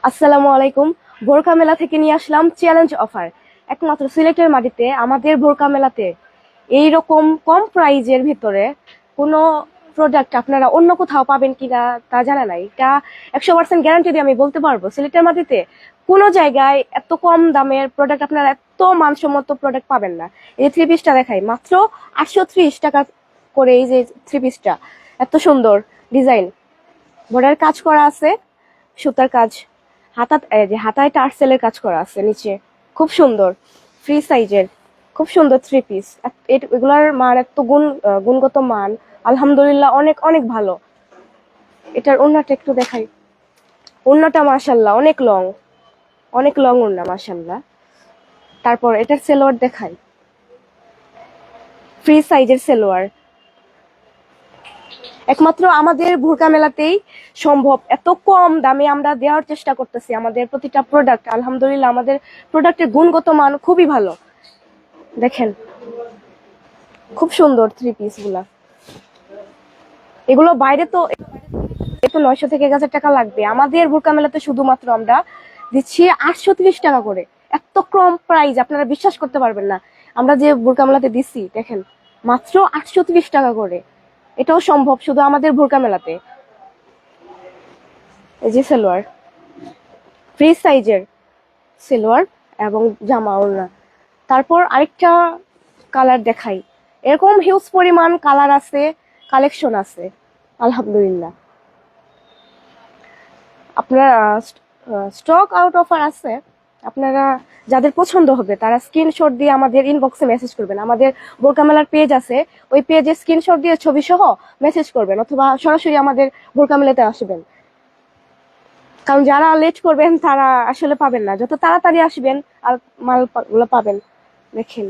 আসসালামু আলাইকুম। বোরকা মেলা থেকে নিয়ে আসলাম চ্যালেঞ্জ অফার। একমাত্র সিলেটের মাটিতে আমাদের বোরকা মেলাতে এইরকম কম প্রাইজের ভিতরে কোনো প্রোডাক্ট আপনারা অন্য কোথাও পাবেন কিনা তা জানা নাই। এটা 100% গ্যারান্টি দিয়ে আমি বলতে পারবো, সিলেটের মাটিতে কোনো জায়গায় এত কম দামের প্রোডাক্ট আপনারা এত মানসম্মত প্রোডাক্ট পাবেন না। এই থ্রি পিসটা দেখাই, মাত্র 830 টাকা করে। এই যে থ্রি পিসটা এত সুন্দর ডিজাইন, বর্ডার কাজ করা আছে, সুতার কাজ, হাতায় টার্সেলের কাজ করা আছে নিচে, খুব সুন্দর ফ্রি সাইজের, খুব সুন্দর থ্রি পিস। এগুলার মান এত গুণগত মান আলহামদুলিল্লাহ অনেক অনেক ভালো। এটার ওড়নাটা একটু দেখাই, ওড়নাটা মাশাল্লাহ অনেক লং ওড়না মাশাল্লাহ। তারপর এটার সেলোয়ার দেখাই, ফ্রি সাইজের সেলোয়ার। একমাত্র আমাদের বোরকা মেলাতেই সম্ভব এত কম দামে আমরা দেওয়ার চেষ্টা করতেছি আমাদের প্রতিটা প্রোডাক্ট। আলহামদুলিল্লাহ আমাদের প্রোডাক্টের গুণগত মান খুবই ভালো। দেখেন খুব সুন্দর থ্রি পিস গুলা। এগুলো বাইরে তো 900 থেকে 1000 টাকা লাগবে, আমাদের বোরকা মেলাতে শুধুমাত্র আমরা দিচ্ছি 830 টাকা করে। এত কম প্রাইস আপনারা বিশ্বাস করতে পারবেন না। আমরা যে বোরকা মেলাতে দিচ্ছি দেখেন মাত্র 830 টাকা করে। এটাও সম্ভব শুধু আমাদের বোরকা মেলাতে। এই যে সালোয়ার, ফ্রি সাইজের সালোয়ার এবং জামা ওড়না। তারপর আরেকটা কালার দেখাই, এরকম হিউজ পরিমাণ কালার আছে, কালেকশন আছে আলহামদুলিল্লাহ। আপনারা স্টক আউট অফার আছে, আপনারা যাদের পছন্দ হবে তারা স্ক্রিনশট দিয়ে আমাদের ইনবক্সে মেসেজ করবেন। আমাদের বোরকা মেলার পেজ আছে, ওই পেজে স্ক্রিনশট দিয়ে ছবি সহ মেসেজ করবেন, অথবা সরাসরি আমাদের বোরকা মেলাতে আসবেন। কারণ যারা লেট করবেন তারা আসলে পাবেন না, যত তাড়াতাড়ি আসবেন আর মাল গুলো পাবেন। দেখেন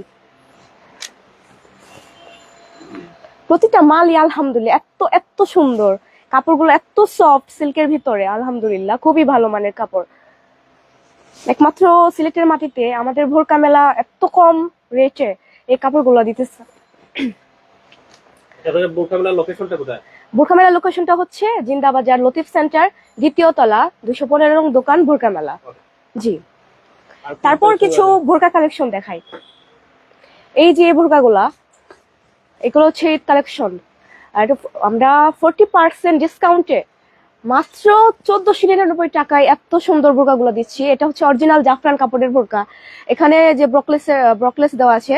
প্রতিটা মালই আলহামদুলিল্লাহ এত এত সুন্দর, কাপড়গুলো এত সফট সিল্কের ভিতরে, আলহামদুলিল্লাহ খুবই ভালো মানের কাপড়। একমাত্র সিলেটের মাটিতে আমাদের বোরকা মেলা এত কম রেটে এই কাপড়গুলো দিতেছে। বোরকা মেলা লোকেশনটা হচ্ছে জিন্দাবাজার লতিফ সেন্টার, দ্বিতীয় তলা, 215 নং দোকান, বোরকা মেলা। জি। তারপর কিছু বোরকা কালেকশন দেখাই। এই যে বোরকাগুলা, এগুলো হচ্ছে ঈদ কালেকশন। আর আমরা 40% ডিসকাউন্টে মাত্র 1499 টাকায় এত সুন্দর বোরকাগুলো দিচ্ছি। এটা হচ্ছে অরিজিনাল জাফরান কাপড়ের বোরকা। এখানে যে ব্রকলেস দেওয়া আছে,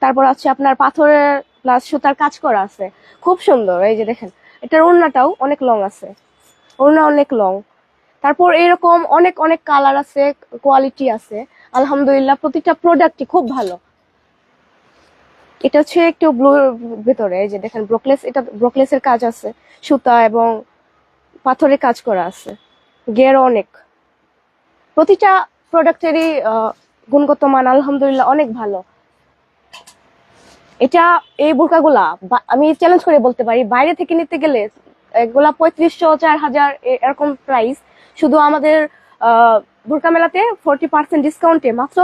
তারপর আছে আপনার পাথরের প্লাস সুতার কাজ করা আছে, খুব সুন্দর। এই যে দেখেন এটার ওড়নাটাও অনেক লং আছে, ওড়না অনেক লং। তারপর এরকম অনেক অনেক কালার আছে, কোয়ালিটি আছে আলহামদুলিল্লাহ, প্রতিটা প্রোডাক্টই খুব ভালো। এটা হচ্ছে একটু ব্লুর ভিতরে, এই যে দেখেন এটা ব্রকলেসের কাজ আছে, সুতা এবং পাথরের কাজ করা আছে, গের অনেক। প্রতিটা প্রোডাক্টেরই গুণগত মান আলহামদুলিল্লাহ অনেক ভালো। এটা এই বোরকাগুলা আমি চ্যালেঞ্জ করে বলতে পারি বাইরে থেকে নিতে গেলে এগুলা 3500 4000 এরকম প্রাইস, শুধু আমাদের বোরকা মেলাতে 40% ডিসকাউন্টে মাত্র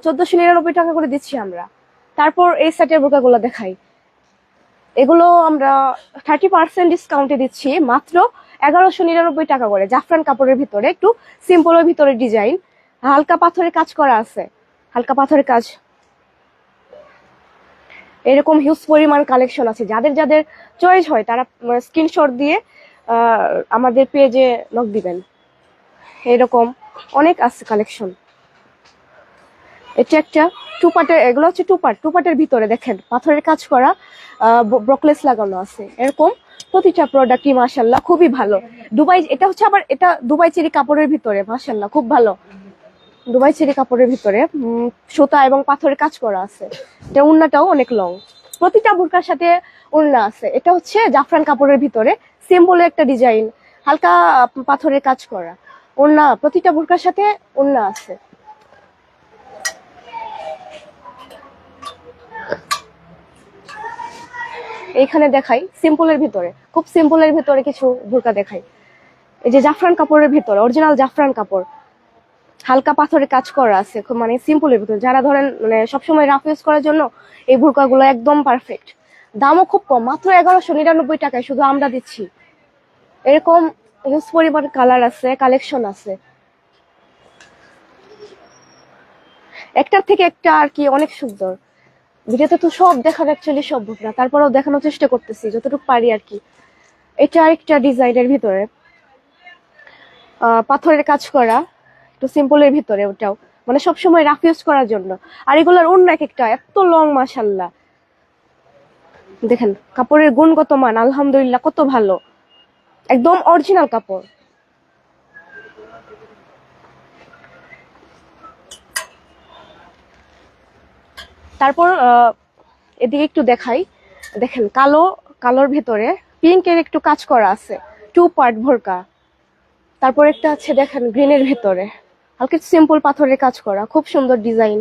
1499 টাকা করে দিচ্ছি আমরা। তারপর এই সেটের বোরকাগুলা দেখাই, এগুলো আমরা 30% ডিসকাউন্টে দিচ্ছি মাত্র 1199 টাকা করে। জাফরান কাপড়ের ভিতরে একটু সিম্পলের ভিতরে ডিজাইন, হালকা পাথরের কাজ করা আছে, হালকা পাথরের কাজ। এরকম হিউজ পরিমাণ কালেকশন আছে, যাদের যাদের চয়েস হয় তারা স্ক্রিনশট দিয়ে আমাদের পেজে নক দিবেন। এরকম অনেক আছে কালেকশন। এটা একটা টুপাটের, এগুলো হচ্ছে টুপাটের ভিতরে দেখেন পাথরের কাজ করা, ব্রকলেস লাগানো আছে। এরকম প্রতিটা প্রোডাক্টই মাশাআল্লাহ খুবই ভালো। এটা হচ্ছে আবার এটা দুবাই চেরি কাপড়ের ভিতরে, মাশাআল্লাহ খুব ভালো। দুবাই চেরি কাপড়ের ভিতরে সুতা এবং পাথরের কাজ করা আছে। এটা ওড়নাটাও অনেক লং, প্রতিটা বোরকার সাথে ওড়না আছে। এটা হচ্ছে জাফরান কাপড়ের ভিতরে সিম্পল একটা ডিজাইন, হালকা পাথরের কাজ করা ওড়না, প্রতিটা বোরকার সাথে ওড়না আছে। এইখানে দেখাই সিম্পলের ভিতরে, খুব সিম্পলের ভিতরে কিছু বোরকা দেখাই। এই যে জাফরান কাপড়ের ভিতরে, অরিজিনাল জাফরান কাপড়, হালকা পাথরের কাজ করা আছে, খুব মানে সিম্পলের ভিতরে। যারা ধরেন মানে সবসময় রাফ ইউজ করার জন্য এই বোরকাগুলো একদম পারফেক্ট। দামও খুব কম, মাত্র 1199 টাকায় শুধু আমরা দিচ্ছি। এরকম হিউজ পরিমাণ কালার আছে, কালেকশন আছে। একটার থেকে একটা আর কি অনেক সুন্দর। ভিডিওতে তো সব দেখানো অ্যাকচুয়ালি সম্ভব না, তারপরেও দেখানোর চেষ্টা করতেছি যতটুকু পারি আর কি। এটা আরেকটা ডিজাইনের ভিতরে পাথরের কাজ করা, একটু সিম্পলের ভিতরে, ওটাও মানে সবসময় রাফ ইউজ করার জন্য। আর এগুলোর অন্য এক একটা এত লং, মাশাল্লাহ। দেখেন কাপড়ের গুণগত মান আলহামদুলিল্লাহ কত ভালো, একদম অরিজিনাল কাপড়। তারপর এদিকে একটু দেখাই, দেখেন কালোর ভেতরে পিঙ্কের একটু কাজ করা আছে, 2 পার্ট ভোরকা। তারপর একটা আছে দেখেন গ্রিনের ভেতরে হালকা সিম্পল পাথরের কাজ করা, খুব সুন্দর ডিজাইন।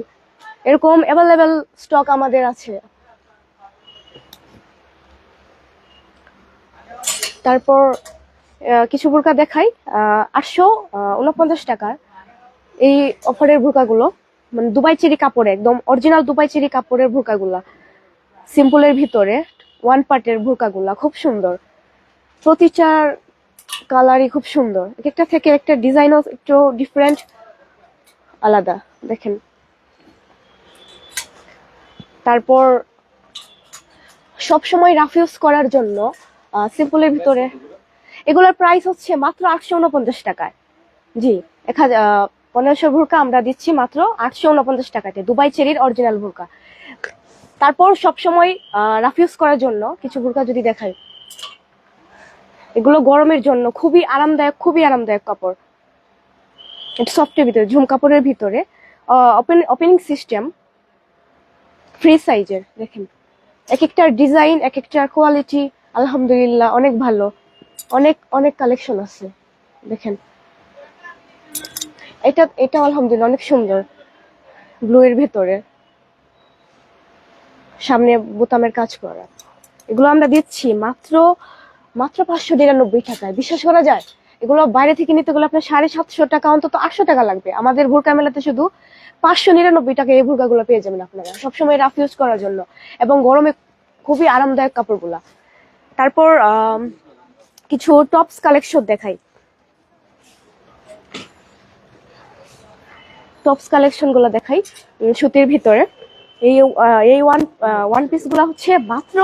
এরকম অ্যাভেলেবেল স্টক আমাদের আছে। তারপর কিছু বোরকা দেখাই 849 টাকার এই অফারের বোরকাগুলো, মানে দুবাই চেরি কাপড়ে, একদম অরিজিনাল দুবাই চেরি কাপড়ের বোরকাগুলা, সিম্পলের ভিতরে 1 পার্টের বোরকাগুলা খুব সুন্দর। প্রতিটার কালারই খুব সুন্দর, এক একটা থেকে একটা ডিজাইনও একটু ডিফারেন্ট, আলাদা দেখেন। তারপর সবসময় রাফ ইউজ করার জন্য সিম্পলের ভিতরে এগুলোর প্রাইস হচ্ছে মাত্র 849 টাকায়। জি, 1500 ভুরকা আমরা দিচ্ছি মাত্র 849 টাকাতে, দুবাই চেরির অরিজিনাল ভুরকা। তারপর সবসময় রাফ ইউজ করার জন্য কিছু ভুরকা যদি দেখাই, এগুলো গরমের জন্য খুবই আরামদায়ক কাপড়। এটা সফটের ভিতরে, ঝুম কাপড়ের ভিতরে, ওপেনিং সিস্টেম, ফ্রি সাইজের। দেখেন এক একটার ডিজাইন, এক একটার কোয়ালিটি আলহামদুলিল্লাহ অনেক ভালো, অনেক কালেকশন আছে। দেখেন এটা আলহামদুলিল্লাহ অনেক সুন্দর, ব্লু এর ভেতরে সামনে বোতামের কাজ করা। এগুলো আমরা দিচ্ছি মাত্র 599 টাকায়। বিশ্বাস করা যায়? এগুলো বাইরে থেকে নিতে গেলে আপনার 750 টাকা, অন্তত 800 টাকা লাগবে। আমাদের বোরকা মেলাতে শুধু 599 টাকা এই বোরকাগুলো পেয়ে যাবেন আপনারা, সবসময় রাফ ইউজ করার জন্য এবং গরমে খুবই আরামদায়ক কাপড়গুলা। তারপর কিছু টপস কালেকশন দেখাই। টপস কালেকশন গুলো দেখাই সুতির ভিতরে। এই ওয়ান পিস গুলা হচ্ছে মাত্র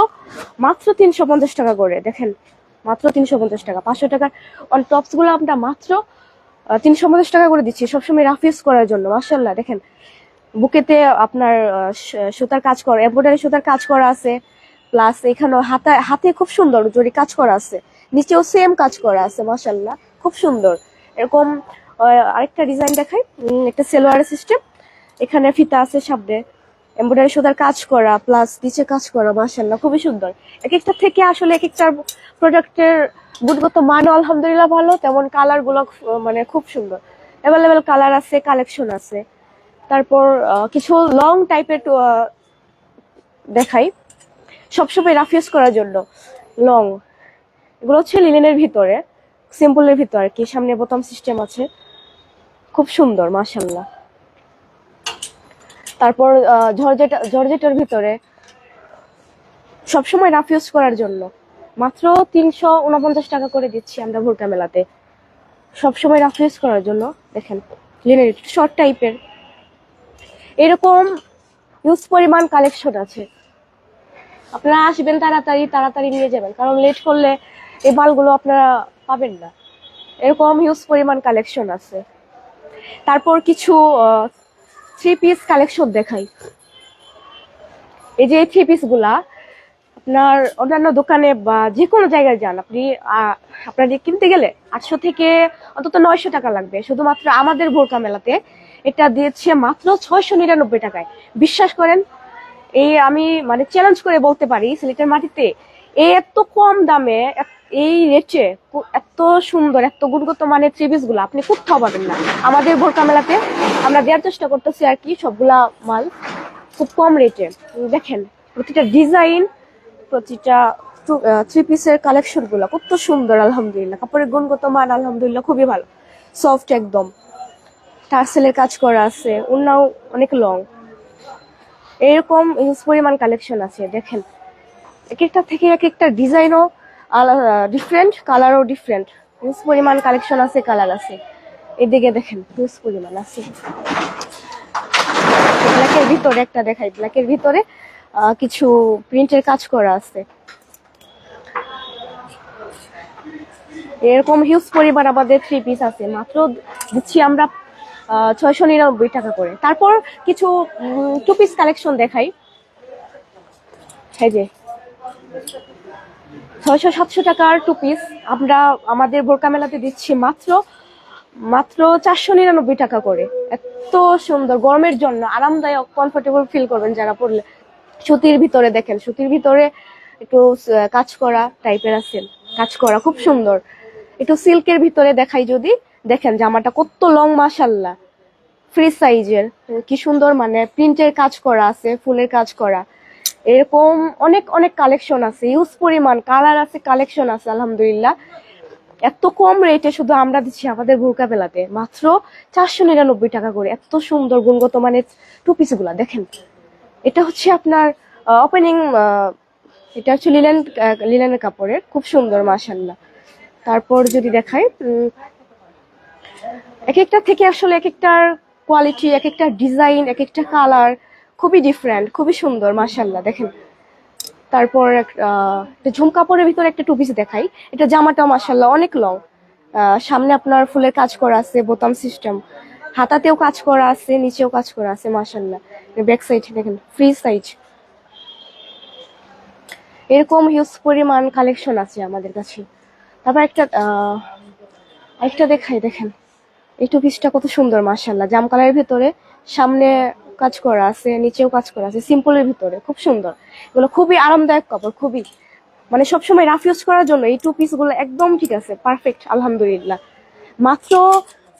350 টাকা করে। দেখেন মাত্র 350 টাকা, 500 টাকার ওয়ান টপস গুলো আমরা মাত্র 350 টাকা করে দিচ্ছি, সবসময় রাফ ইউজ করার জন্য। মাশাআল্লাহ দেখেন বুকেতে আপনার সুতার কাজ করা, এমব্রয়ডারি সুতার কাজ করা আছে, প্লাস এখানে হাতে খুব সুন্দর জরি কাজ করা আছে, নিচেও সেম কাজ করা আছে। মাশাআল্লাহ খুব সুন্দর। এরকম আরেকটা ডিজাইন দেখাই, একটা সেলোয়ার সিস্টেম, এখানে ফিতা আছে সামনে, এমব্রয়ডারি সুতার কাজ করা, প্লাস নিচে কাজ করা। মাশাআল্লাহ খুবই সুন্দর। এক একটা থেকে আসলে এক একটা প্রোডাক্টের গুণগত মানও আলহামদুলিল্লাহ ভালো, তেমন কালার গুলো মানে খুব সুন্দর, অ্যাভেলেবেল কালার আছে, কালেকশন আছে। তারপর কিছু লং টাইপের দেখাই, সবসময় রাফ ইউজ করার জন্য লং। এগুলো হচ্ছে লিনেনের ভিতরে, সিম্পলের ভিতরে কি, সামনে বোতাম সিস্টেম আছে, খুব সুন্দর মাশাআল্লাহ। তারপর জর্জেটের ভিতরে সবসময় রাফ ইউজ করার জন্য মাত্র 349 টাকা করে দিচ্ছি আমরা বোরকা মেলাতে, সবসময় রাফ ইউজ করার জন্য। দেখেন লিনেন শর্ট টাইপের, এরকম ইউজ পরিমাণ কালেকশন আছে। আপনারা আসবেন তাড়াতাড়ি নিয়ে যাবেন, কারণ লেট করলে এই মালগুলো আপনারা পাবেন না। এরকম হিউজ পরিমাণ কালেকশন আছে। তারপর কিছু 3 পিস কালেকশন দেখাই। এই যে 3 পিস গুলা আপনার অন্যান্য দোকানে বা যে কোনো জায়গায় যান, আপনাদের কিনতে গেলে 800 থেকে অন্তত 900 টাকা লাগবে। শুধুমাত্র আমাদের বোরকা মেলাতে এটা দিয়েছে মাত্র 699 টাকায়। বিশ্বাস করেন, এই আমি মানে চ্যালেঞ্জ করে বলতে পারি সিলেটের মাটিতে এত কম দামে এই রেটে এত সুন্দর, এত গুণগত মানের 3 পিস গুলো আপনি কোথাও পাবেন না। আমাদের বোরকা মেলাতে আমরা দেওয়ার চেষ্টা করতেছি আর কি, সবগুলা মাল খুব কম রেটে। দেখেন প্রতিটা ডিজাইন, প্রতিটা 3 পিসের কালেকশন গুলো কত সুন্দর আলহামদুলিল্লাহ। কাপড়ের গুণগত মান আলহামদুলিল্লাহ খুবই ভালো, সফট একদম, টার্সেলের কাজ করা আছে, ওনাও অনেক লং। এরকম হিউজ পরিমাণ কালেকশন আছে। দেখেন এক একটা থেকে এক একটা ডিজাইনও ডিফারেন্ট, কালারও ডিফারেন্ট, হিউজ পরিমাণ কালেকশন আছে, কালার আছে। এদিকে দেখেন হিউজ পরিমাণ আছে। ব্ল্যাকের ভিতরে একটা দেখাই, ব্ল্যাকের ভিতরে কিছু প্রিন্টের কাজ করা আছে। এরকম হিউজ পরিমাণ আমাদের 3 পিস আছে, মাত্র দিচ্ছি আমরা 699 টাকা করে। তারপর কিছু 2 পিস কালেকশন দেখাই। এই যে 600-700 টাকার 2 পিস আমরা আমাদের বোরকা মেলাতে দিচ্ছি মাত্র 499 টাকা করে। এত সুন্দর, গরমের জন্য আরামদায়ক, কমফোর্টেবল ফিল করবেন যারা পরলে। সুতির ভিতরে দেখেন, সুতির ভিতরে একটু কাজ করা টাইপের আছে, কাজ করা খুব সুন্দর। একটু সিল্কের ভিতরে দেখাই যদি, দেখেন জামাটা কত লং, মাশাল্লাহ, ফ্রি সাইজের, কি সুন্দর, মানে প্রিন্টের কাজ করা আছে, ফুলের কাজ করা। এরকম অনেক অনেক কালেকশন আছে, ইউজ পরিমাণ কালার আছে, কালেকশন আছে আলহামদুলিল্লাহ। এত কম রেটে শুধু আমরা দিচ্ছি আমাদের বোরকা মেলাতে মাত্র 499 টাকা করে। এত সুন্দর গুণগত মানের 2 পিস গুলা দেখেন। এটা হচ্ছে আপনার ওপেনিং, এটা হচ্ছে লিনেনের কাপড়ের, খুব সুন্দর মাশাআল্লাহ। তারপর যদি দেখাই, এক একটা থেকে আসলে এক একটার কোয়ালিটি, এক একটা ডিজাইন, এক একটা কালার খুবই ডিফারেন্ট, খুবই সুন্দর মাশাআল্লাহ দেখেন। তারপর একটা ঝুম কাপড়ের ভিতরে একটা 2 পিস দেখাই। এটা জামাটা মাশাআল্লাহ অনেক লং, সামনে আপনার ফুলের কাজ করা আছে, বোতাম সিস্টেম, হাতাতেও কাজ করা আছে, নিচেও কাজ করা আছে মাশাআল্লাহ। ব্যাক সাইড দেখেন, ফ্রি সাইজ। এরকম হিউজ পরিমাণ কালেকশন আছে আমাদের কাছে। তারপর একটা দেখাই, দেখেন এই 2 পিসটা কত সুন্দর মাশাআল্লাহ, জাম কালারের ভিতরে, সামনে কাজ করা আছে, নিচেও কাজ করা আছে, সিম্পলের ভিতরে খুব সুন্দর। এগুলো খুবই আরামদায়ক কাপড়, খুবই, মানে সবসময় রাফ ইউজ করার জন্য এই 2 পিস গুলো একদম ঠিক আছে, পারফেক্ট আলহামদুলিল্লাহ। মাত্র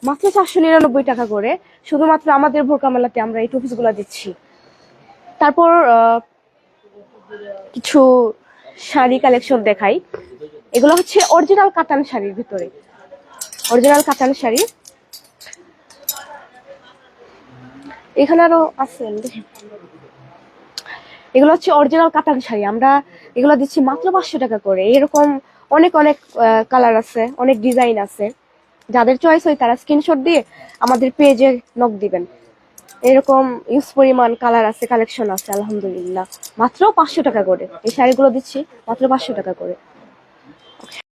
499 টাকা করে শুধুমাত্র আমাদের বোরকা মেলাতে আমরা এই 2 পিস গুলো দিচ্ছি। তারপর কিছু শাড়ি কালেকশন দেখাই। এগুলো হচ্ছে অরিজিনাল কাতান শাড়ির ভিতরে, অরিজিনাল কাতান শাড়ি। এখানে আরো আছে, এগুলো হচ্ছে অরিজিনাল কাতান শাড়ি, আমরা এগুলো দিচ্ছি মাত্র 500 টাকা করে। এরকম অনেক অনেক কালার আছে, অনেক ডিজাইন আছে, যাদের চয়েস হয় তারা স্ক্রিনশট দিয়ে আমাদের পেজে নক দিবেন। এরকম ইউজ পরিমাণ কালার আছে, কালেকশন আছে আলহামদুলিল্লাহ। মাত্র 500 টাকা করে এই শাড়িগুলো দিচ্ছি, মাত্র 500 টাকা করে।